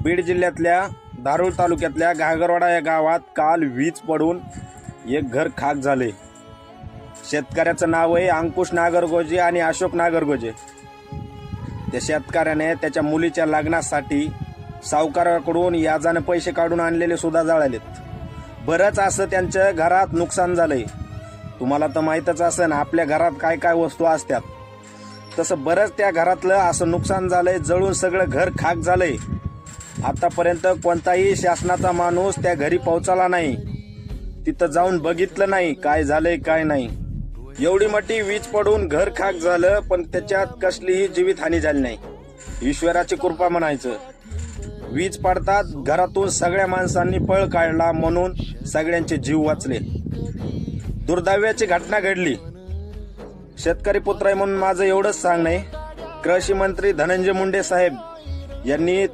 बीड जिल्ह्यातल्या धारूर तालुक्यातल्या घागरवाडा या गावात काल वीज पडून एक घर खाक झाले। शेतकऱ्याचं नाव आहे अंकुश नागरगोजे आणि अशोक नागरगोजे। त्या शेतकऱ्याने त्याच्या मुलीच्या लग्नासाठी सावकाराकडून याजाने पैसे काढून आणलेले सुद्धा जळालेत। बरंच असं त्यांच्या घरात नुकसान झालंय। तुम्हाला तर माहीतच असेल आपल्या घरात काय काय वस्तू असतात, तसं बरंच त्या घरातलं असं नुकसान झालंय, जळून सगळं घर खाक झालंय। आतापर्यंत कोणताही शासनाचा माणूस त्या घरी पोहोचला नाही, तिथं जाऊन बघितलं नाही काय झालंय काय नाही। एवढी मोठी वीज पडून घर खाक झालं, पण त्याच्यात कसलीही जीवितहानी झाली नाही। ईश्वराची कृपा म्हणायचं। वीज पडतात घरातून सगळ्या माणसांनी पळ काढला, म्हणून सगळ्यांचे जीव वाचले। दुर्दैवाची घटना घडली। शेतकरी पुत्र आहे म्हणून माझं एवढंच सांगणं आहे, कृषी मंत्री धनंजय मुंडे साहेब यांनी